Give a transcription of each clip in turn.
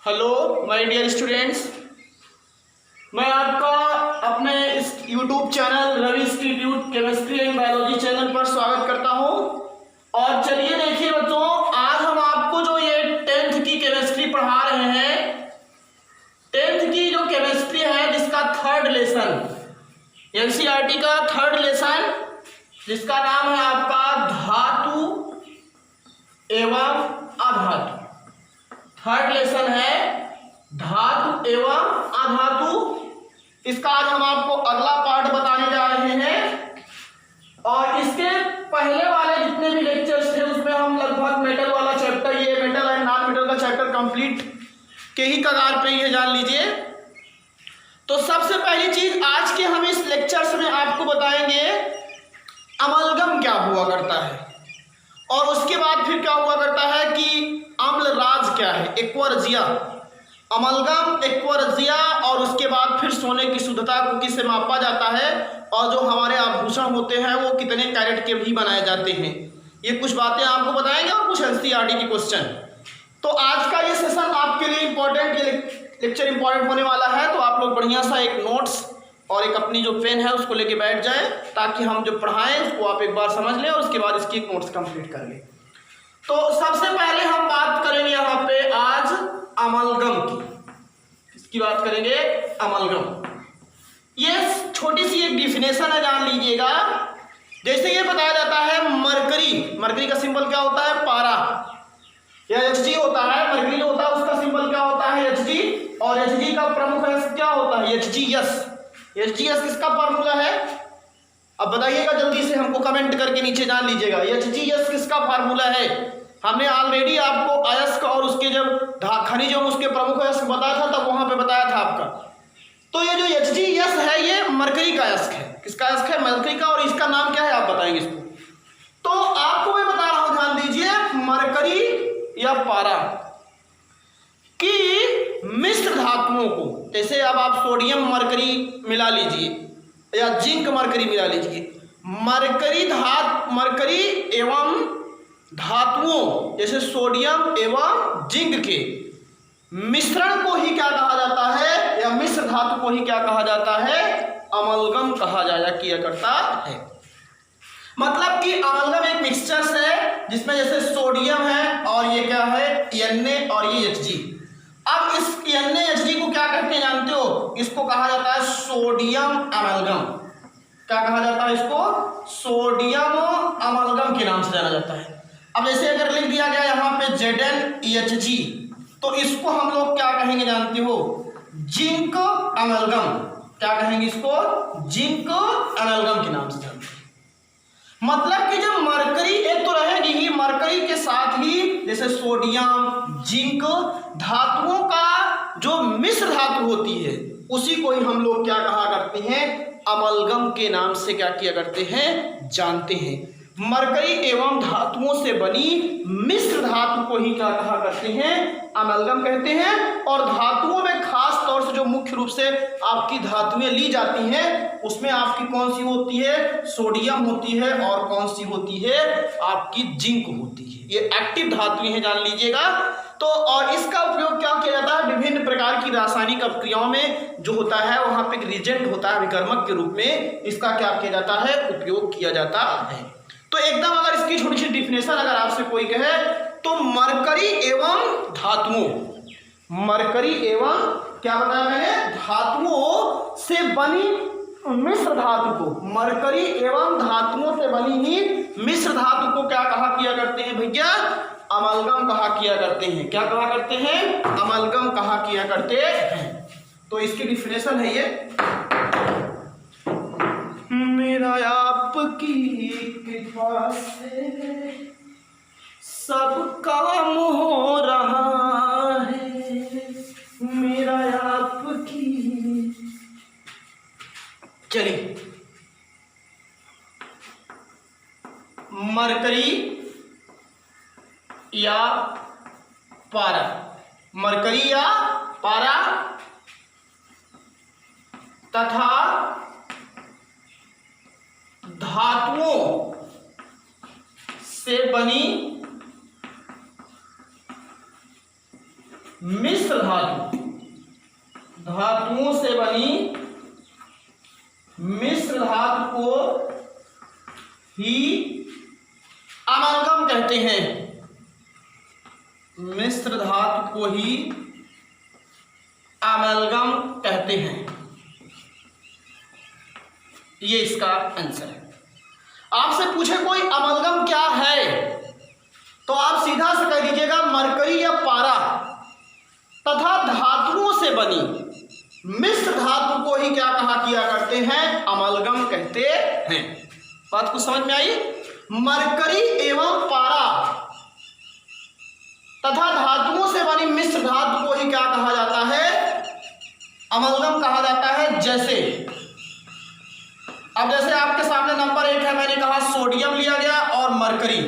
Hello my dear students, मैं आपका अपने इस YouTube channel Ravi institute chemistry and biology channel पर स्वागत करता हूं। और चलिए देखिए बच्चों, आज हम आपको जो ये 10th की केमिस्ट्री पढ़ा रहे हैं। 10th की जो केमिस्ट्री है जिसका थर्ड लेसन, एनसीईआरटी का थर्ड लेसन, जिसका नाम है आपका धातु एवं अधातु। थर्ड लेसन है धातु एवं अधातु। इसका आज हम आपको अगला पार्ट बताने जा रहे हैं। और इसके पहले वाले जितने भी लेक्चर्स थे उसमें हम लगभग मेटल वाला चैप्टर, ये मेटल एंड नॉन मेटल का चैप्टर कंप्लीट के ही कगार पे ही है, जान लीजिए। तो सबसे पहली चीज आज के हम इस लेक्चर्स में आपको बताएंगे अमलगम क्या हुआ करता है, और उसके बाद फिर क्या हुआ करता है कि अम्ल राज क्या है, एक्वारजिया, अमलगम, एक्वारजिया, और उसके बाद फिर सोने की शुद्धता को किससे मापा जाता है, और जो हमारे आभूषण होते हैं वो कितने कैरेट के भी बनाए जाते हैं। ये कुछ बातें आपको बताएंगे और कुछ एनसीईआरटी के क्वेश्चन। तो आज का ये सेशन आपके लिए इंपॉर्टेंट, ये लेक्चर इंपॉर्टेंट होने वाला है। तो आप लोग बढ़िया सा एक नोट्स और एक अपनी जो पेन है उसको लेके बैठ जाएं, ताकि हम जो पढ़ाएं उसको आप एक बार समझ लें और उसके बाद इसकी एक नोट्स कंप्लीट कर लें। तो सबसे पहले हम बात करेंगे यहाँ पे आज अमलगम की। किसकी बात करेंगे? अमलगम। ये छोटी सी एक डिफिनेशन है, जान लीजिएगा। जैसे ये बताया जाता है मरकरी, मरकरी का सिंबल क्या होता है? पारा, या Hg होता है। मरकरी जो होता है उसका सिंबल क्या होता है? Hg। और Hg का प्रमुख क्या होता है? HgS। HgS किसका फार्मूला है? अब बताइएगा जल्दी से, हमको कमेंट करके नीचे जान लीजिएगा। HgS किसका फार्मूला है? हमने ऑलरेडी आपको अयस्क और उसके जब खनिजों उसके प्रमुख अयस्क बताया था, तब वहां पे बताया था आपका। तो ये जो HgS है ये मरकरी का अयस्क है। किसका अयस्क है? मरकरी का। और इसका नाम क्या है आप बताएंगे इसको? तो आपको मैं बता रहा हूं, ध्यान दीजिए, मरकरी या पारा की मिश्र धातुओं को, जैसे अब आप सोडियम मरकरी मिला लीजिए या जिंक मरकरी मिला लीजिए। मरकरी एवं धातुओं जैसे सोडियम एवं जिंक के मिश्रण को ही क्या कहा जाता है, या मिश्र धातु को ही क्या कहा जाता है? अमलगम कहा किया करता है। मतलब कि अमलगम एक मिक्सचर्स है जिसमें जैसे सोडियम है और ये क्या है? Na और ये Hg। अब इस NaHg को क्या कहते हैं जानते हो? इसको कहा जाता है सोडियम अमलगम। क्या कहा जाता है इसको? सोडियम अमलगम के नाम से जाना जाता है। अब जैसे अगर लिख दिया गया यहाँ पे ZnHg, तो इसको हम लोग क्या कहेंगे जानते हो? Zinc amalgam. क्या कहेंगे इसको? जिंक अमलगम के नाम से जानते हैं। मतलब कि जब मरकरी एक तो रहेगी ही, मरकरी के साथ ही जैसे सोडियम, जिंक धातुओं का जो मिश्र धातु होती है उसी को ही हम लोग क्या कहा करते हैं? अमलगम के नाम से क्या किया करते हैं? जानते हैं। मरकरी एवं धातुओं से बनी मिश्र धातु को ही क्या कहा करते हैं? अमलगम कहते हैं। और धातुओं में खास तौर से जो मुख्य रूप से आपकी धातुएं ली जाती हैं उसमें आपकी कौन सी होती है? सोडियम होती है। और कौन सी होती है? आपकी जिंक होती है। ये एक्टिव धातुएं हैं, जान लीजिएगा। तो और इसका उपयोग क्या किया जाता है? विभिन्न प्रकार की रासायनिक अपक्रियाओं में जो होता है वहां पे एक रिजेंट होता है, अभिकर्मक के रूप में इसका क्या किया जाता है? उपयोग किया जाता है। तो एकदम अगर इसकी छोटी सी डिफिनेशन अगर आपसे कोई कहे तो मरकरी एवं धातुओं, मरकरी एवं क्या बताया मैंने? धातुओं से बनी मिश्र धातु को, मरकरी एवं धातुओं से बनी ही मिश्र धातु को क्या कहा किया करते हैं भैया? अमलगम कहा किया करते हैं। क्या कहा करते हैं? अमलगम कहा किया करते हैं। तो इसकी डिफिनेशन है ये, मेरा आपकी कृपा से सब काम हो रहा है, मेरा आपकी। चलिए, मरकरी या पारा, मरकरी या पारा तथा धातुओं से बनी मिश्र धातु, धातुओं से बनी मिश्र धातु को ही अमलगम कहते हैं। मिश्र धातु को ही अमलगम कहते हैं। ये इसका आंसर है। आपसे पूछे कोई अमलगम क्या है तो आप सीधा से कह दीजिएगा मरकरी या पारा तथा धातुओं से बनी मिश्र धातु को ही क्या कहा किया करते हैं, अमलगम कहते हैं। बात कुछ समझ में आई? मरकरी एवं पारा तथा धातुओं से बनी मिश्र धातु को ही क्या कहा जाता है, अमलगम कहा जाता है। जैसे अब जैसे आपके सामने नंबर 1 है, मैंने कहा सोडियम लिया गया और मरकरी,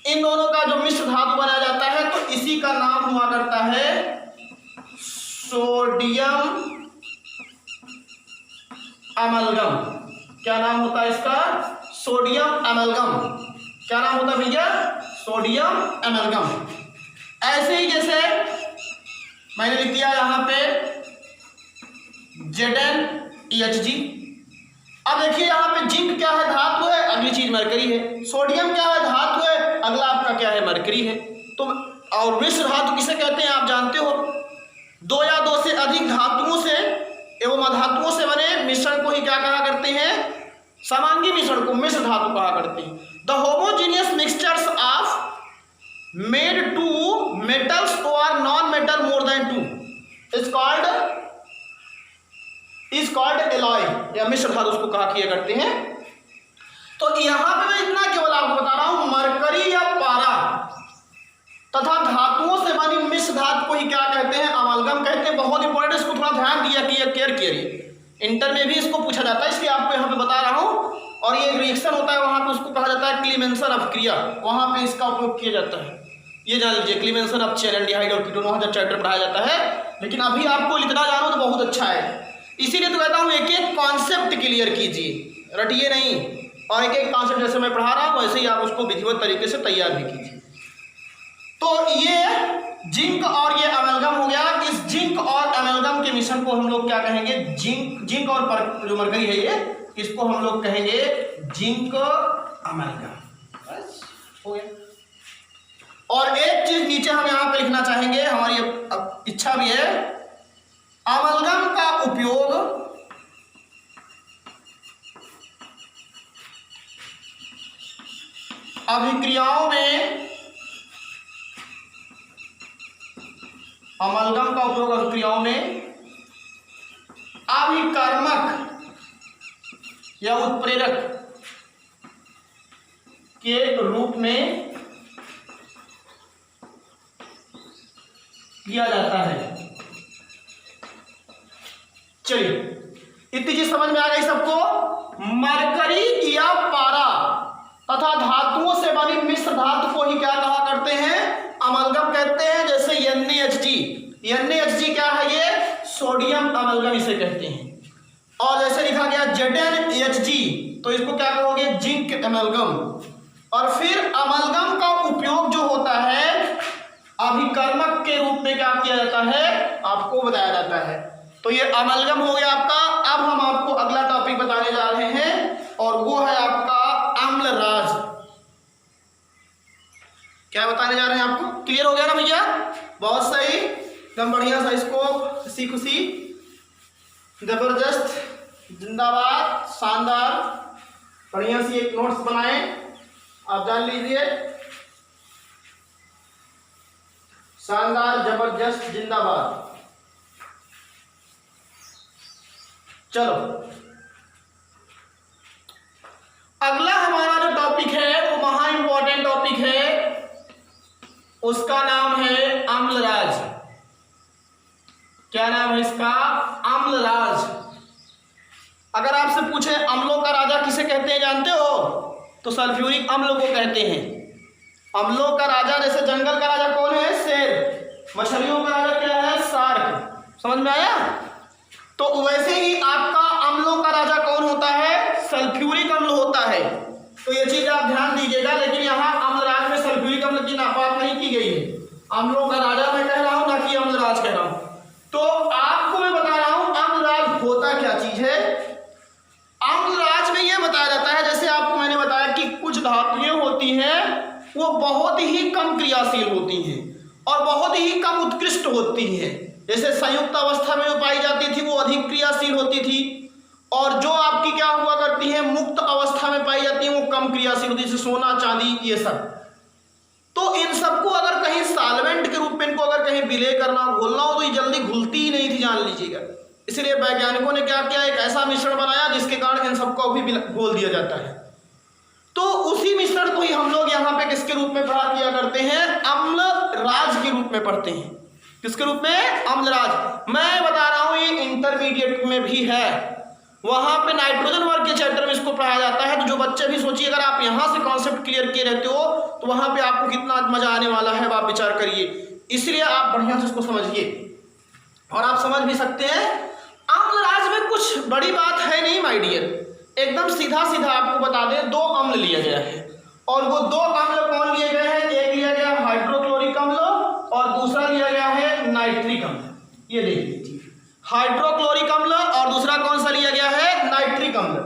इन दोनों का जो मिश्र धातु बनाया जाता है तो इसी का नाम हुआ करता है सोडियम अमलगम। क्या नाम होता है इसका? Sodium amalgam. क्या नाम होता है भैया? Sodium amalgam. ऐसे ही जैसे मैंने लिख दिया यहां पे ZnEHG। अब देखिए यहां पे जिंक क्या है, धातु है, अगली चीज मरकरी है। सोडियम क्या है, धातु है, अगला आपका क्या है, मरकरी है। तो और मिश्र धातु किसे कहते हैं आप जानते हो? दो या दो से अधिक धातुओं से एवं अधातुओं से बने मिश्रण को ही क्या कहा करते हैं, समांगी मिश्रण को मिश्र धातु कहा करते हैं। The homogeneous mixtures of made two metals or non metal more than two is called alloy, या मिश्र धातु उसको कहा किया करते हैं। तो यहां पे मैं इतना केवल आपको बता रहा हूं, मरकरी या पारा तथा धातुओं से बनी मिश्र धातु को ही क्या कहते हैं, अमलगम कहते हैं। बहुत इंपॉर्टेंट, इसको थोड़ा ध्यान दिया कि केयर करिए, इंटर में भी इसको पूछा जाता है, इसलिए आपको यहाँ पे बता रहा हूँ। और ये रिएक्शन होता है वहां पे, उसको कहा जाता है क्लीमेंसन अपक्रिया, वहां पे इसका उपयोग किया जाता है। ये जान लीजिए, क्लीमेंसन अप चेन एल्डिहाइड और कीटोन वहां जब चैप्टर पढ़ाया जाता है, लेकिन अभी आपको लिखना जानो तो बहुत अच्छा है। इसीलिए तो कहता हूँ एक एक कॉन्सेप्ट क्लियर कीजिए, रटिए नहीं, और एक एक कॉन्सेप्ट जैसे मैं पढ़ा रहा हूँ वैसे ही आप उसको विधिवत तरीके से तैयार भी कीजिए। तो ये जिंक और ये अमलगम हो गया। इस जिंक और अमलगम के मिश्रण को हम लोग क्या कहेंगे, जिंक और जो मरकरी है ये, इसको हम लोग कहेंगे जिंक अमलगम। बस हो गया। और एक चीज नीचे हम यहां पे लिखना चाहेंगे, हमारी इच्छा भी है, अमलगम का उपयोग अभिक्रियाओं में, अमलगम का उपयोग अभिक्रियाओं में अभिकर्मक या उत्प्रेरक के रूप में किया जाता है। चलिए इतनी चीज समझ में आ गई सबको। मरकरी या पारा तथा धातुओं से बनी मिश्र धातु को ही क्या कहा करते हैं, अमलगम कहते हैं। जैसे NaHG क्या है, ये सोडियम अमलगम इसे कहते हैं। और जैसे लिखा गया ZnEHG, तो इसको क्या कहोगे, जिंक अमलगम। और फिर अमलगम का उपयोग जो होता है अभिकर्मक के रूप में क्या किया जाता है, आपको बताया जाता है। तो ये अमलगम हो गया आपका। अब हम आपको अगला टॉपिक बताने जा रहे हैं और वो है आपका अम्लराज। क्या बताने जा रहे हैं आपको, क्लियर हो गया ना भैया? बहुत सही, एकदम बढ़िया सा, इसको खुशी खुशी, जबरदस्त, जिंदाबाद, शानदार, बढ़िया सी एक नोट्स बनाए, आप जान लीजिए, शानदार, जबरदस्त, जिंदाबाद। चलो अगला हमारा जो टॉपिक है वो महा इंपॉर्टेंट टॉपिक है, उसका नाम है अम्लराज। क्या नाम है इसका, अम्लराज। अगर आपसे पूछे अम्लों का राजा किसे कहते हैं जानते हो, तो सल्फ्यूरिक अम्ल को कहते हैं। अम्लों का राजा, जैसे जंगल का राजा कौन है, शेर। मछलियों का राजा क्या है, शार्क। समझ में आया? तो वैसे ही आपका अम्लों का राजा कौन होता है, सल्फ्यूरिक अम्ल होता है। तो ये चीज आप ध्यान दीजिएगा। लेकिन यहाँ अम्लराज में सल्फ्यूरिक अम्ल की बात नहीं की गई है, अम्लों का राजा मैं कह रहा हूँ, ना कि क्रियाशील होती हैं और बहुत ही कम उत्कृष्ट होती हैं। जैसे संयुक्त अवस्था में जो पाई जाती थी वो अधिक क्रियाशील होती थी, और जो आपकी क्या हुआ करती है मुक्त अवस्था में पाई जाती है वो कम क्रियाशील होती है, जैसे सोना चांदी ये सब। तो इन सबको अगर कहीं सॉल्वेंट के रूप में इनको अगर कहीं विलय करना घोलना हो तो ये जल्दी घुलती ही नहीं थी, जान लीजिएगा। इसलिए वैज्ञानिकों ने क्या किया, एक ऐसा मिश्रण बनाया जिसके कारण इन सबको भी घोल दिया जाता है। तो उसी मिश्रण को ही हम लोग यहाँ पे किसके रूप में पढ़ा किया करते हैं, अम्लराज के रूप में पढ़ते हैं। किसके रूप में, अम्लराज। मैं बता रहा हूँ ये इंटरमीडिएट में भी है, वहां पे नाइट्रोजन वर्ग के चैप्टर में इसको पढ़ाया जाता है। तो जो बच्चे भी सोचिए अगर आप यहां से कॉन्सेप्ट क्लियर किए रहते हो तो वहां पे आपको कितना मजा आने वाला है, आप विचार करिए। इसलिए आप बढ़िया से इसको समझिए और आप समझ भी सकते हैं। अम्लराज में कुछ बड़ी बात है नहीं माय डियर, एकदम सीधा सीधा आपको बता दें, 2 अम्ल लिया गया है और वो 2 अम्ल कौन लिए गए हैं, एक लिया गया हाइड्रोक्लोरिक अम्ल और दूसरा लिया गया है नाइट्रिक अम्ल। ये देख लीजिए, हाइड्रोक्लोरिक अम्ल और दूसरा कौन सा लिया गया है, नाइट्रिक अम्ल।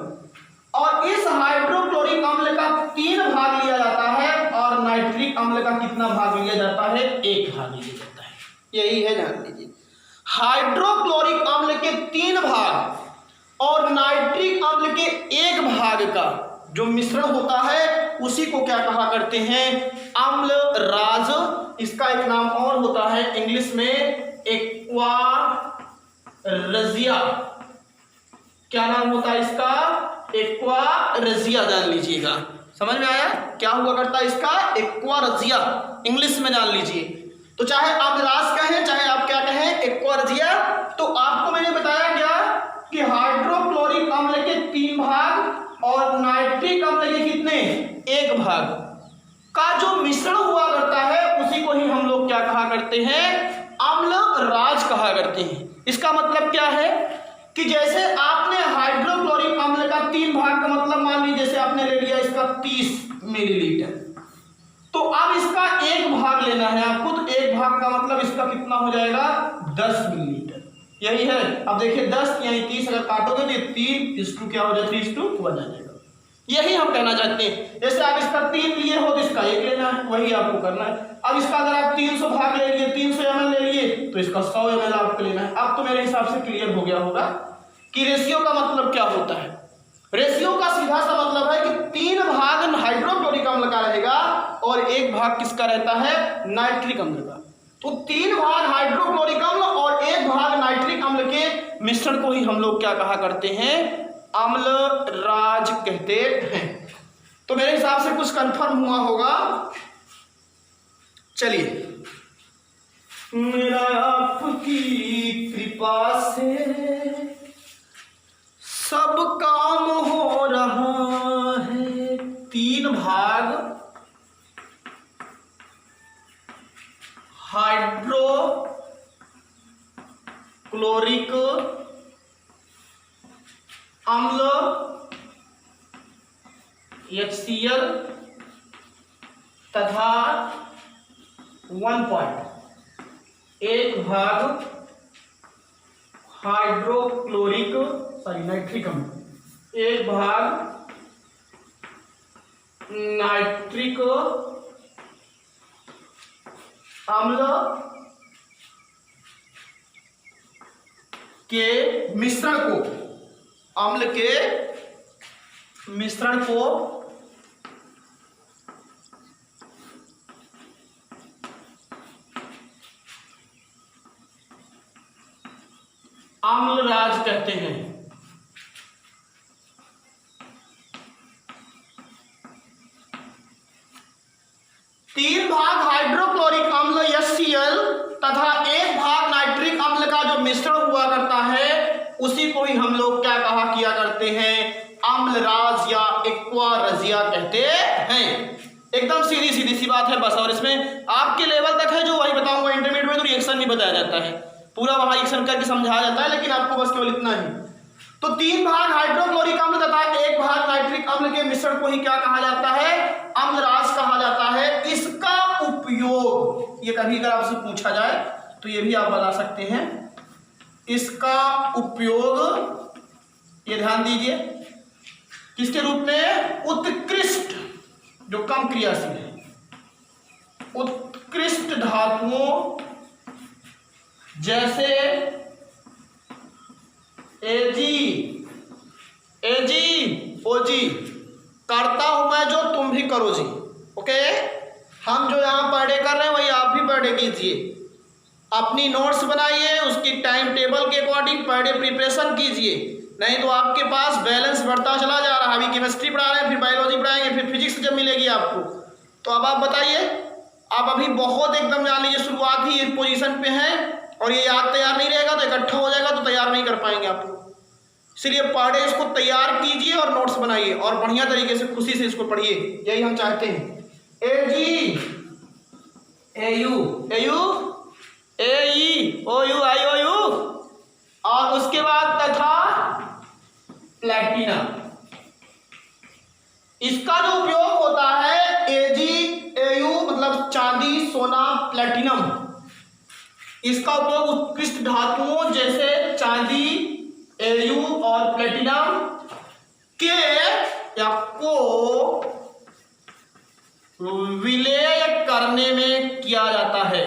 और इस हाइड्रोक्लोरिक अम्ल का 3 भाग लिया जाता है और नाइट्रिक अम्ल का कितना भाग लिया जाता है, 1 भाग लिया जाता है। यही है, जान लीजिए। हाइड्रोक्लोरिक अम्ल के 3 भाग और नाइट्रिक अम्ल के 1 भाग का जो मिश्रण होता है उसी को क्या कहा करते हैं, अम्लराज। इसका एक नाम और होता है इंग्लिश में एक्वा रजिया। क्या नाम होता है इसका, एक्वा रजिया, जान लीजिएगा। समझ में आया क्या हुआ करता है इसका, एक्वा रजिया, इंग्लिश में जान लीजिए। तो चाहे आप अम्लराज कहें चाहे आप क्या कहें, एक्वा रजिया। तो आपको मैंने बताया क्या कि हाइड्रोक्लोरिक अम्ल के 3 भाग और नाइट्रिक अम्ल के कितने, 1 भाग का जो मिश्रण हुआ करता है उसी को ही हम लोग क्या कहा करते हैं, अम्लराज कहा करते हैं। इसका मतलब क्या है कि जैसे आपने हाइड्रोक्लोरिक अम्ल का 3 भाग का मतलब मान लीजिए जैसे आपने ले लिया इसका 30 मिलीलीटर, तो अब इसका 1 भाग लेना है आपको। तो 1 भाग का मतलब इसका कितना हो जाएगा, 10 मिलीलीटर। यही है। अब देखिए 10 यानी 30 अगर काटोगे तो 3:2 क्या हो जाए, 3:1 आ जाएगा। यही हम कहना चाहते हैं। जैसे आप इसका 3 लिए हो तो इसका 1 लेना है, वही आपको करना है। अब इसका अगर आप 300 भाग ले लिए, 300 ml ले लिए तो इसका 100 ml आपको लेना है। अब तो मेरे हिसाब से क्लियर हो गया होगा कि रेशियो का मतलब क्या होता है। रेशियो का सीधा सा मतलब है कि 3 भाग हाइड्रोक्लोरिक अम्ल का रहेगा और 1 भाग किसका रहता है, नाइट्रिक अम्ल का। तो 3 भाग हाइड्रोक्लोरिक अम्ल और 1 भाग नाइट्रिक अम्ल के मिश्रण को ही हम लोग क्या कहा करते हैं, अम्लराज कहते हैं। तो मेरे हिसाब से कुछ कंफर्म हुआ होगा। चलिए, मेरा आपकी कृपा से सब काम हो रहा है। 3 भाग हाइड्रोक्लोरिक अम्ल HCl तथा 1 भाग नाइट्रिक अम्ल, 1 भाग नाइट्रिक अम्ल के मिश्रण को, अम्ल के मिश्रण को अम्लराज कहते हैं। तीन भाग हाइड्रोक्लोरिक अम्ल HCl तथा 1 भाग नाइट्रिक अम्ल का जो मिश्रण हुआ करता है उसी को ही हम लोग क्या कहा किया करते हैं, अम्लराज या एक्वा रजिया कहते हैं। एकदम सीधी सीधी सी बात है बस। और इसमें आपके लेवल तक है जो वही बताऊंगा, इंटरमीडिएट में तो रिएक्शन नहीं बताया जाता है, पूरा वहां रिएक्शन करके समझाया जाता है, लेकिन आपको बस केवल इतना ही। तो 3 भाग हाइड्रोक्लोरिक अम्ल तथा 1 भाग नाइट्रिक अम्ल के मिश्रण को ही क्या कहा जाता है, अम्लराज कहा जाता है। इसका उपयोग, ये कभी अगर आपसे पूछा जाए तो ये भी आप बता सकते हैं, इसका उपयोग ये ध्यान दीजिए किसके रूप में, उत्कृष्ट जो कम क्रियाशील है, उत्कृष्ट धातुओं जैसे ओजी करता हूं मैं जो तुम भी करो जी। ओके, हम जो यहाँ पढ़े कर रहे हैं वही आप भी पढ़े कीजिए, अपनी नोट्स बनाइए, उसकी टाइम टेबल के अकॉर्डिंग पर डे प्रिपरेशन कीजिए, नहीं तो आपके पास बैलेंस बढ़ता चला जा रहा है। अभी केमिस्ट्री पढ़ा रहे हैं, फिर बायोलॉजी पढ़ाएंगे, फिर फिजिक्स जब मिलेगी आपको, तो अब आप बताइए, आप अभी बहुत एकदम जान लीजिए शुरुआत ही एक पोजीशन पे हैं और ये याद तैयार नहीं रहेगा तो इकट्ठा हो जाएगा तो तैयार नहीं कर पाएंगे आप लोग। इसलिए पढ़े इसको तैयार कीजिए और नोट्स बनाइए और बढ़िया तरीके से खुशी से इसको पढ़िए, यही हम चाहते हैं। AG और उसके बाद तथा प्लैटिनम, इसका जो उपयोग होता है AgAu मतलब चांदी, सोना, प्लैटिनम, इसका उपयोग उत्कृष्ट धातुओं जैसे चांदी, Au और प्लैटिनम के या को विलेय करने में किया जाता है।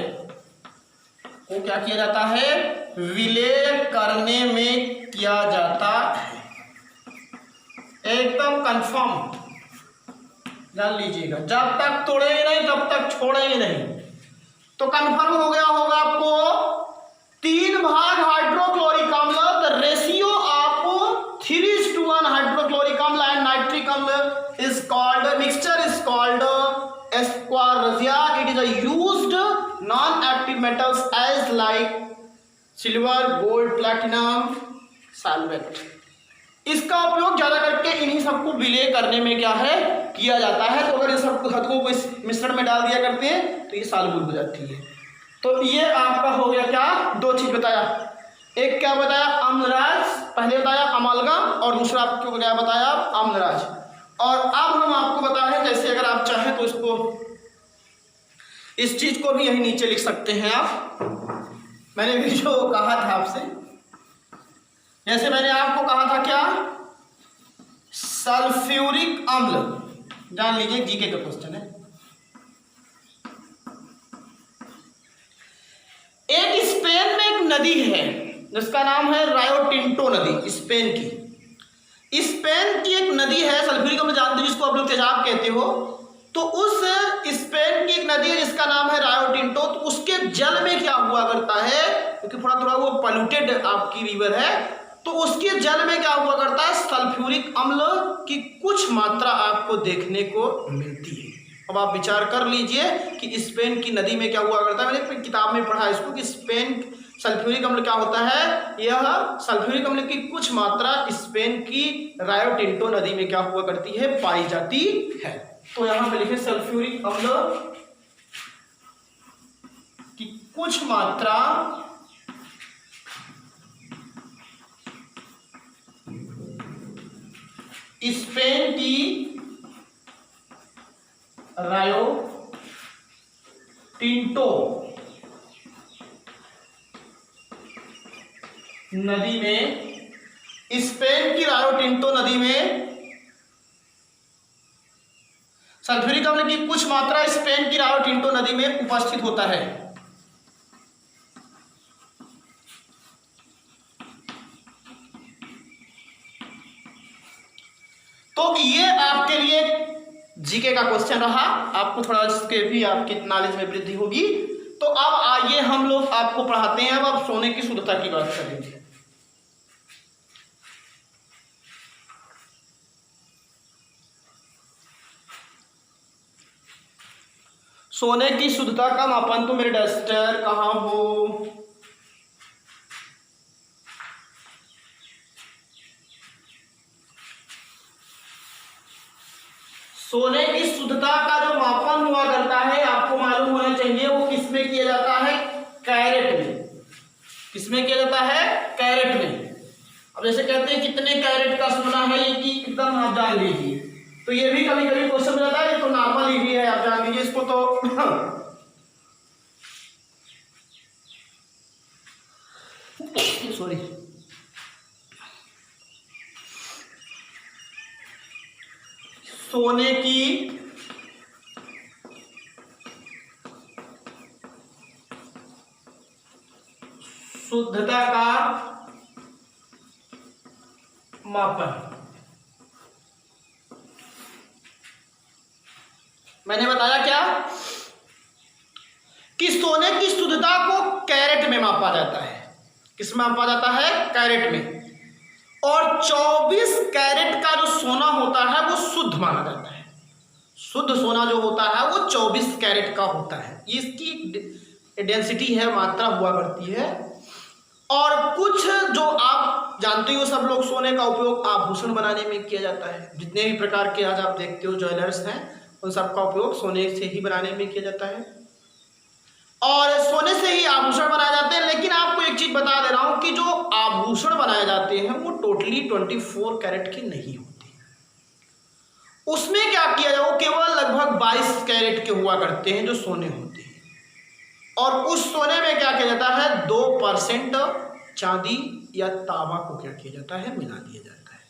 को क्या किया जाता है? विलेय करने में किया जाता है। एकदम कंफर्म जान लीजिएगा, जब तक तोड़ेंगे नहीं तब तक छोड़ेंगे नहीं। तो कंफर्म हो गया होगा आपको, 3 भाग हाइड्रोक्लोरिक अम्ल, द रेशियो ऑफ 3:1 हाइड्रोक्लोरिक अम्ल एंड नाइट्रिक अम्ल is called mixture is called aqua regia. It is a used non active metals as like silver, gold, platinum, solvent. इसका उपयोग ज्यादा करके इन्हीं सबको विलेय करने में क्या है किया जाता है। तो अगर इन सब धातुओं को इस मिश्रण में डाल दिया करते हैं तो ये सॉल्युबल हो जाती है। तो ये आपका हो गया क्या, 2 चीज बताया, एक क्या बताया अम्लराज, पहले बताया अमालगम और दूसरा आपको क्या बताया अम्लराज। और अब हम आपको बता रहे हैं, जैसे अगर आप चाहें तो इसको इस चीज को भी यही नीचे लिख सकते हैं आप। मैंने भी जो कहा था आपसे, जैसे मैंने आपको कहा था क्या, सल्फ्यूरिक अम्ल, जान लीजिए जीके का क्वेश्चन है। एक स्पेन में एक नदी है जिसका नाम है रायो टिंटो नदी, स्पेन की। स्पेन की एक नदी है, सल्फ्यूरिक अम्ल जानते हो जिसको आप लोग तेजाब कहते हो। तो उस स्पेन की एक नदी है जिसका नाम है रायो टिंटो। तो उसके जल में क्या हुआ करता है, क्योंकि थोड़ा थोड़ा वो पॉल्यूटेड आपकी रिवर है, तो उसके जल में क्या हुआ करता है, सल्फ्यूरिक अम्ल की कुछ मात्रा आपको देखने को मिलती है। अब आप विचार कर लीजिए कि स्पेन की नदी में क्या हुआ करता है। मैंने किताब में पढ़ा इसको कि स्पेन सल्फ्यूरिक अम्ल क्या होता है, यह सल्फ्यूरिक अम्ल की कुछ मात्रा स्पेन की रायो टिंटो नदी में क्या हुआ करती है, पाई जाती है। तो यहां पे लिखे सल्फ्यूरिक अम्ल की कुछ मात्रा स्पेन की रायो टिंटो नदी में, स्पेन की रायो टिंटो नदी में सल्फ्यूरिक अम्ल की कुछ मात्रा स्पेन की रायो टिंटो नदी में उपस्थित होता है। तो ये आपके लिए जीके का क्वेश्चन रहा, आपको थोड़ा इसके भी आपकी नॉलेज में वृद्धि होगी। तो अब आइए हम लोग आपको पढ़ाते हैं, अब आप सोने की शुद्धता की बात करेंगे। सोने की शुद्धता का मापन, तो मेरे डस्टर कहाँ हो, सोने की शुद्धता का जो मापन हुआ करता है आपको मालूम होना चाहिए, वो किस में किया जाता है, कैरेट में। किस में किया जाता है, कैरेट में। अब जैसे कहते हैं कितने कैरेट का सोना है, ये कि एकदम आप जान लीजिए। तो ये भी कभी कभी क्वेश्चन में जाता है, ये तो नॉर्मल ही है, आप जान लीजिए इसको। तो सॉरी, सोने की शुद्धता का मापन। मैंने बताया क्या कि सोने की शुद्धता को कैरेट में मापा जाता है। किस में मापा जाता है? कैरेट में। और 24 कैरेट का जो सोना होता है वो शुद्ध माना जाता है। शुद्ध सोना जो होता है वो 24 कैरेट का होता है। इसकी डेंसिटी है, मात्रा हुआ करती है। और कुछ जो आप जानते हो, सब लोग सोने का उपयोग आभूषण बनाने में किया जाता है। जितने भी प्रकार के आज आप देखते हो ज्वेलर्स हैं, उन सबका उपयोग सोने से ही बनाने में किया जाता है और सोने से ही आभूषण बनाए जाते हैं। लेकिन आपको एक चीज बता दे रहा हूं कि जो आभूषण बनाए जाते हैं वो टोटली 24 कैरेट के नहीं होते। उसमें क्या किया जाए, वो केवल लगभग 22 कैरेट के हुआ करते हैं जो सोने होते हैं। और उस सोने में क्या किया जाता है, 2% चांदी या तांबा को क्या किया जाता है, मिला दिया जाता है।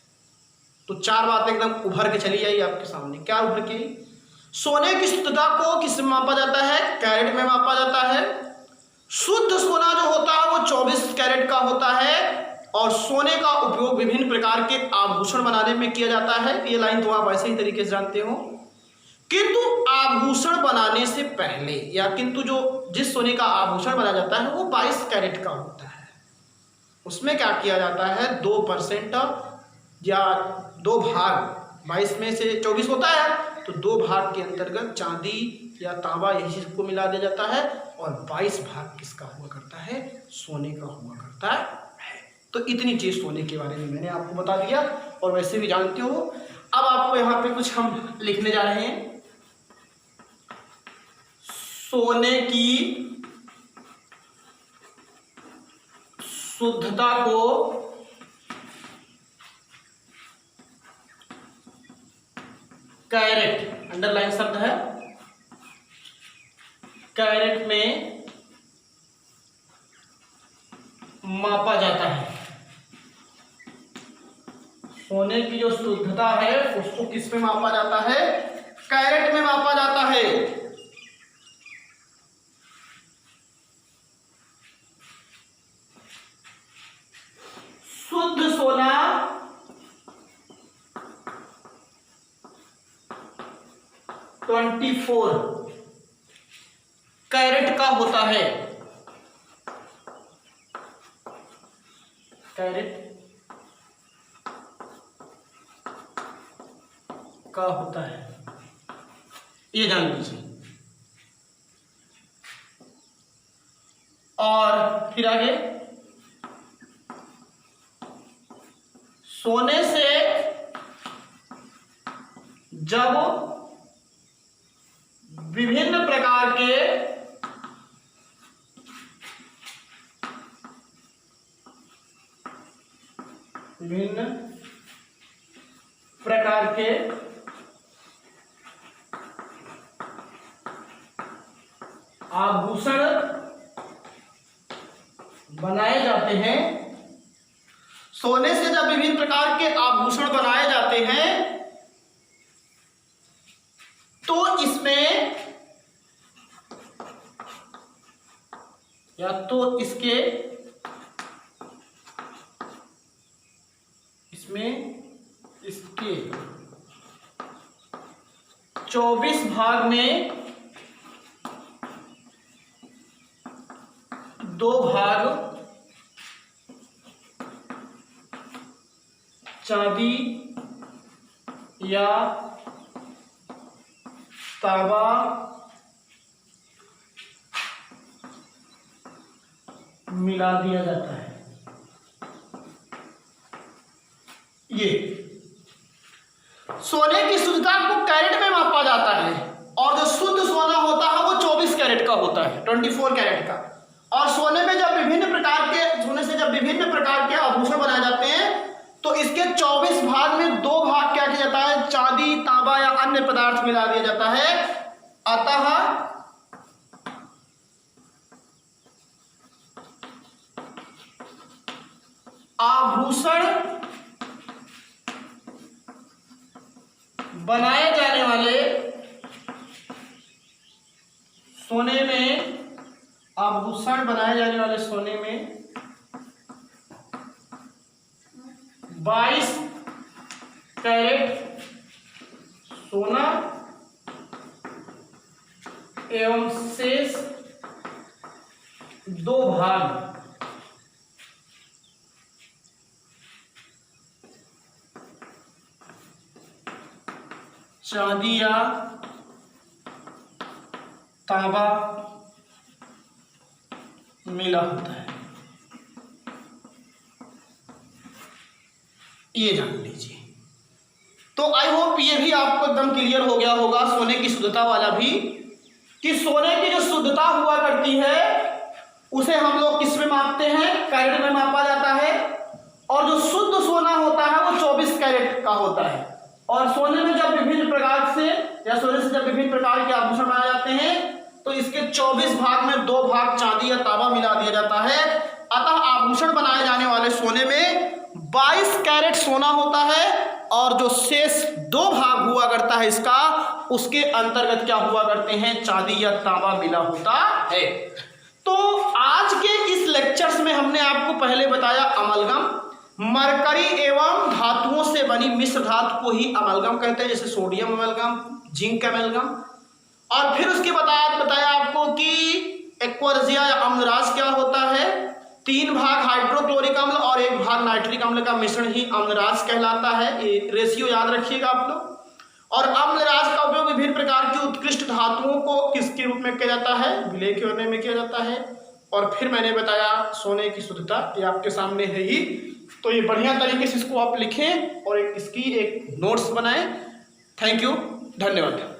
तो 4 बातें एकदम उभर के चली आई आपके सामने। क्या उभर के? सोने की शुद्धता को किस में मापा जाता है? कैरेट में मापा जाता है। शुद्ध सोना जो होता है वो 24 कैरेट का होता है और सोने का उपयोग विभिन्न प्रकार के आभूषण बनाने में किया जाता है। ये लाइन तो आप ऐसे ही तरीके से जानते हो। किंतु आभूषण बनाने से पहले या किंतु जो जिस सोने का आभूषण बनाया जाता है वो 22 कैरेट का होता है। उसमें क्या किया जाता है, 2% या 2 भाग, 22 में से 24 होता है तो 2 भाग के अंतर्गत चांदी या तांबा यही चीज को मिला दिया जाता है और 22 भाग किसका हुआ करता है, सोने का हुआ करता है। तो इतनी चीज सोने के बारे में मैंने आपको बता दिया और वैसे भी जानते हो। अब आपको यहाँ पे कुछ हम लिखने जा रहे हैं। सोने की शुद्धता को कैरेट, अंडरलाइन शब्द है, कैरेट में मापा जाता है। सोने की जो शुद्धता है उसको किस में मापा जाता है? कैरेट में मापा जाता है। शुद्ध सोना 24 कैरेट का होता है। कैरेट का होता है, ये जान लीजिए। और फिर आगे, सोने से जब विभिन्न प्रकार के आभूषण बनाए जाते हैं, सोने से जब विभिन्न प्रकार के आभूषण बनाए जाते हैं तो इसमें या तो इसके 24 भाग में 2 भाग चांदी या तांबा मिला दिया जाता है। ये सोने की शुद्धता को कैरेट में मापा जाता है और जो शुद्ध सोना होता है वो 24 कैरेट का होता है, 24 कैरेट का। और सोने से जब विभिन्न प्रकार के आभूषण बनाए जाते हैं तो इसके 24 भाग में 2 भाग क्या किया जाता है, चांदी, तांबा या अन्य पदार्थ मिला दिया जाता है। अतः आभूषण बनाए जाने वाले सोने में 22 कैरेट सोना एवं शेष 2 भाग चांदी या तांबा मिला होता है। ये जान लीजिए। तो आई होप ये भी आपको एकदम क्लियर हो गया होगा सोने की शुद्धता वाला भी, कि सोने की जो शुद्धता हुआ करती है उसे हम लोग किस में मापते हैं, कैरेट में मापा जाता है। और जो शुद्ध सोना होता है वो 24 कैरेट का होता है। और सोने में जब विभिन्न प्रकार से या सोने से जब विभिन्न प्रकार के आभूषण बनाए जाते हैं तो इसके 24 भाग में 2 भाग चांदी या तांबा मिला दिया जाता है। अतः आभूषण बनाए जाने वाले सोने में 22 कैरेट सोना होता है और जो शेष 2 भाग हुआ करता है इसका, उसके अंतर्गत क्या हुआ करते हैं, चांदी या तांबा मिला होता है। तो आज के इस लेक्चर्स में हमने आपको पहले बताया अमलगम, मरकरी एवं धातुओं से बनी मिश्र धातु को ही अमलगम कहते हैं, जैसे सोडियम अमलगम, जिंक अमलगम। और फिर उसके बताया आपको कि एक्वारिया या अम्लराज क्या होता है, 3 भाग हाइड्रोक्लोरिक अम्ल और 1 भाग नाइट्रिक अम्ल का मिश्रण ही अम्लराज कहलाता है। ये रेशियो याद रखिएगा आप लोग। और अम्लराज का उपयोग विभिन्न प्रकार की उत्कृष्ट धातुओं को किसके रूप में किया जाता है, विलय करने में किया जाता है। और फिर मैंने बताया सोने की शुद्धता, ये आपके सामने है ही। तो ये बढ़िया तरीके से इसको आप लिखें और इसकी एक नोट्स बनाएं। थैंक यू, धन्यवाद।